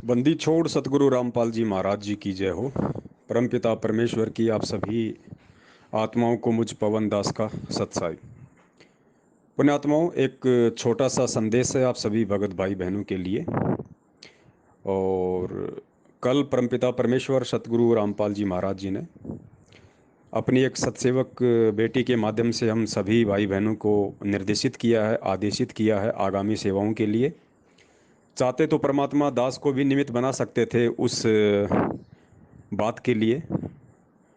बंदी छोड़ सतगुरु रामपाल जी महाराज जी की जय हो। परमपिता परमेश्वर की आप सभी आत्माओं को मुझ पवन दास का सत्साई। पुण्यात्माओं, एक छोटा सा संदेश है आप सभी भगत भाई बहनों के लिए। और कल परमपिता परमेश्वर सतगुरु रामपाल जी महाराज जी ने अपनी एक सतसेवक बेटी के माध्यम से हम सभी भाई बहनों को निर्देशित किया है, आदेशित किया है आगामी सेवाओं के लिए। चाहते तो परमात्मा दास को भी निमित्त बना सकते थे उस बात के लिए,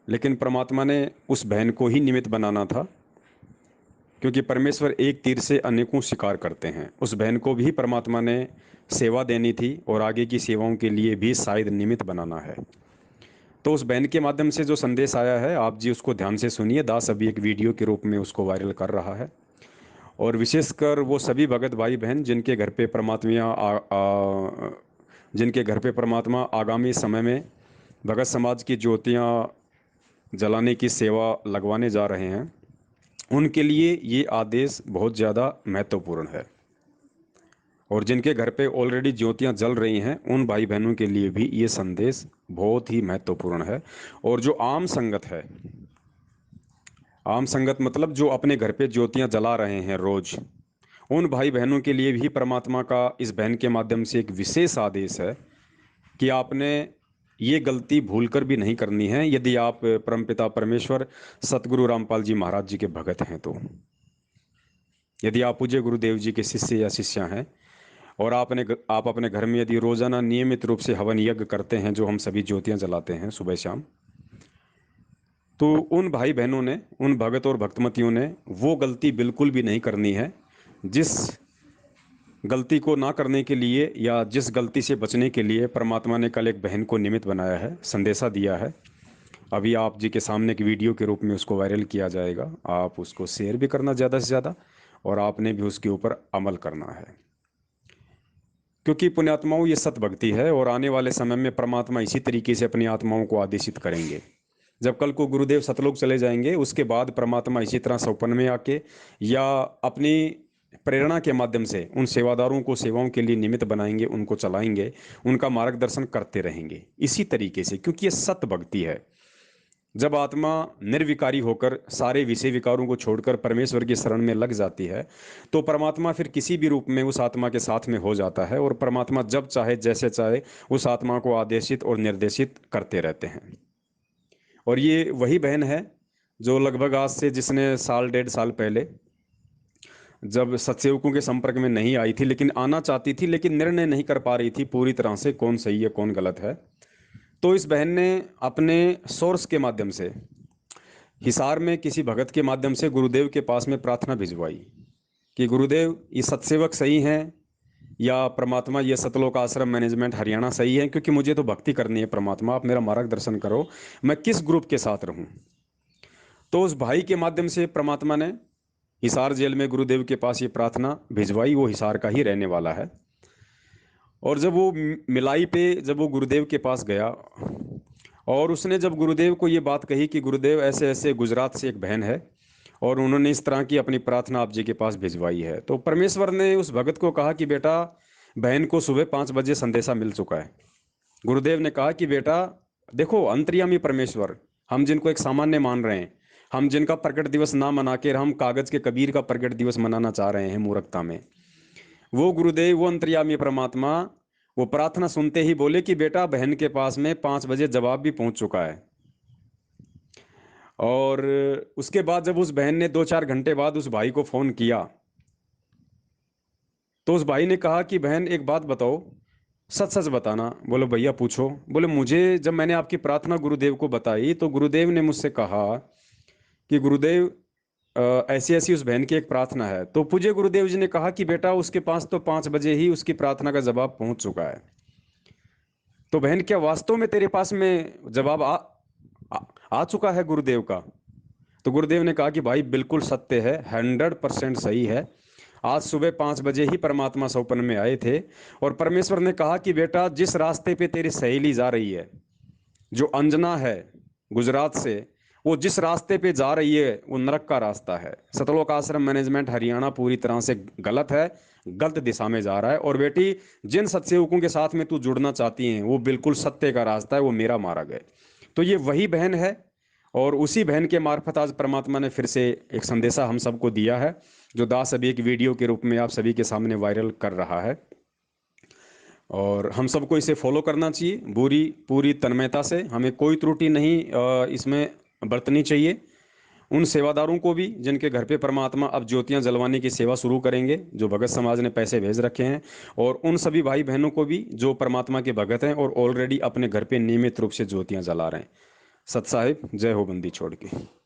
लेकिन परमात्मा ने उस बहन को ही निमित्त बनाना था, क्योंकि परमेश्वर एक तीर से अनेकों शिकार करते हैं। उस बहन को भी परमात्मा ने सेवा देनी थी और आगे की सेवाओं के लिए भी शायद निमित्त बनाना है। तो उस बहन के माध्यम से जो संदेश आया है, आप जी उसको ध्यान से सुनिए। दास अभी एक वीडियो के रूप में उसको वायरल कर रहा है, और विशेषकर वो सभी भगत भाई बहन जिनके घर पे जिनके घर पे परमात्मा आगामी समय में भगत समाज की ज्योतियाँ जलाने की सेवा लगवाने जा रहे हैं, उनके लिए ये आदेश बहुत ज़्यादा महत्वपूर्ण है। और जिनके घर पे ऑलरेडी ज्योतियां जल रही हैं, उन भाई बहनों के लिए भी ये संदेश बहुत ही महत्वपूर्ण है। और जो आम संगत है, आम संगत मतलब जो अपने घर पे ज्योतियां जला रहे हैं रोज, उन भाई बहनों के लिए भी परमात्मा का इस बहन के माध्यम से एक विशेष आदेश है कि आपने ये गलती भूलकर भी नहीं करनी है। यदि आप परमपिता परमेश्वर सतगुरु रामपाल जी महाराज जी के भगत हैं तो, यदि आप पूज्य गुरुदेव जी के शिष्य या शिष्या हैं और आप अपने घर में यदि रोजाना नियमित रूप से हवन यज्ञ करते हैं, जो हम सभी ज्योतियां जलाते हैं सुबह शाम, तो उन भाई बहनों ने, उन भगत और भक्तमतियों ने वो गलती बिल्कुल भी नहीं करनी है जिस गलती को ना करने के लिए या जिस गलती से बचने के लिए परमात्मा ने कल एक बहन को निमित्त बनाया है, संदेशा दिया है। अभी आप जी के सामने एक वीडियो के रूप में उसको वायरल किया जाएगा। आप उसको शेयर भी करना ज़्यादा से ज़्यादा, और आपने भी उसके ऊपर अमल करना है, क्योंकि पुण्यात्माओं ये सत भक्ति है और आने वाले समय में परमात्मा इसी तरीके से अपनी आत्माओं को आदेशित करेंगे। जब कल को गुरुदेव सतलोक चले जाएंगे, उसके बाद परमात्मा इसी तरह सौपन में आके या अपनी प्रेरणा के माध्यम से उन सेवादारों को सेवाओं के लिए निमित्त बनाएंगे, उनको चलाएंगे, उनका मार्गदर्शन करते रहेंगे इसी तरीके से, क्योंकि ये सत भक्ति है। जब आत्मा निर्विकारी होकर सारे विषय विकारों को छोड़कर परमेश्वर की शरण में लग जाती है, तो परमात्मा फिर किसी भी रूप में उस आत्मा के साथ में हो जाता है, और परमात्मा जब चाहे जैसे चाहे उस आत्मा को आदेशित और निर्देशित करते रहते हैं। और ये वही बहन है जो लगभग आज से, जिसने साल डेढ़ साल पहले जब सत्सेवकों के संपर्क में नहीं आई थी, लेकिन आना चाहती थी, लेकिन निर्णय नहीं कर पा रही थी पूरी तरह से कौन सही है कौन गलत है, तो इस बहन ने अपने सोर्स के माध्यम से हिसार में किसी भगत के माध्यम से गुरुदेव के पास में प्रार्थना भिजवाई कि गुरुदेव ये सत्सेवक सही हैं या परमात्मा ये सतलोक आश्रम मैनेजमेंट हरियाणा सही है, क्योंकि मुझे तो भक्ति करनी है, परमात्मा आप मेरा मार्गदर्शन करो, मैं किस ग्रुप के साथ रहूं। तो उस भाई के माध्यम से परमात्मा ने हिसार जेल में गुरुदेव के पास ये प्रार्थना भिजवाई। वो हिसार का ही रहने वाला है। और जब वो मिलाई पे जब वो गुरुदेव के पास गया और उसने जब गुरुदेव को ये बात कही कि गुरुदेव ऐसे ऐसे गुजरात से एक बहन है और उन्होंने इस तरह की अपनी प्रार्थना आप जी के पास भिजवाई है, तो परमेश्वर ने उस भगत को कहा कि बेटा, बहन को सुबह 5 बजे संदेशा मिल चुका है। गुरुदेव ने कहा कि बेटा देखो, अंतर्यामी परमेश्वर, हम जिनको एक सामान्य मान रहे हैं, हम जिनका प्रकट दिवस ना मना के हम कागज के कबीर का प्रकट दिवस मनाना चाह रहे हैं मूर्खता में, वो गुरुदेव, वो अंतर्यामी परमात्मा, वो प्रार्थना सुनते ही बोले कि बेटा, बहन के पास में 5 बजे जवाब भी पहुंच चुका है। और उसके बाद जब उस बहन ने 2-4 घंटे बाद उस भाई को फोन किया, तो उस भाई ने कहा कि बहन एक बात बताओ, सच सच बताना। बोले भैया पूछो। बोले मुझे जब मैंने आपकी प्रार्थना गुरुदेव को बताई, तो गुरुदेव ने मुझसे कहा कि गुरुदेव ऐसी ऐसी उस बहन की एक प्रार्थना है। तो पूज्य गुरुदेव जी ने कहा कि बेटा, उसके पास तो 5 बजे ही उसकी प्रार्थना का जवाब पहुंच चुका है। तो बहन, क्या वास्तव में तेरे पास में जवाब आ, आ चुका है गुरुदेव का? तो गुरुदेव ने कहा कि भाई बिल्कुल सत्य है, 100% सही है। आज सुबह 5 बजे ही परमात्मा सौपन में आए थे और परमेश्वर ने कहा कि बेटा, जिस रास्ते पे तेरी सहेली जा रही है, जो अंजना है गुजरात से, वो जिस रास्ते पे जा रही है वो नरक का रास्ता है। सतलोक आश्रम मैनेजमेंट हरियाणा पूरी तरह से गलत है, गलत दिशा में जा रहा है। और बेटी, जिन सत्सेवकों के साथ में तू जुड़ना चाहती है वो बिल्कुल सत्य का रास्ता है, वो मेरा मारा गए। तो ये वही बहन है, और उसी बहन के मार्फत आज परमात्मा ने फिर से एक संदेशा हम सबको दिया है, जो दास अभी एक वीडियो के रूप में आप सभी के सामने वायरल कर रहा है। और हम सबको इसे फॉलो करना चाहिए पूरी पूरी तन्मयता से, हमें कोई त्रुटि नहीं इसमें बरतनी चाहिए। उन सेवादारों को भी जिनके घर पे परमात्मा अब ज्योतियां जलवाने की सेवा शुरू करेंगे, जो भगत समाज ने पैसे भेज रखे हैं, और उन सभी भाई बहनों को भी जो परमात्मा के भगत हैं और ऑलरेडी अपने घर पे नियमित रूप से ज्योतियां जला रहे हैं। सत साहिब, जय हो बंदी छोड़ के।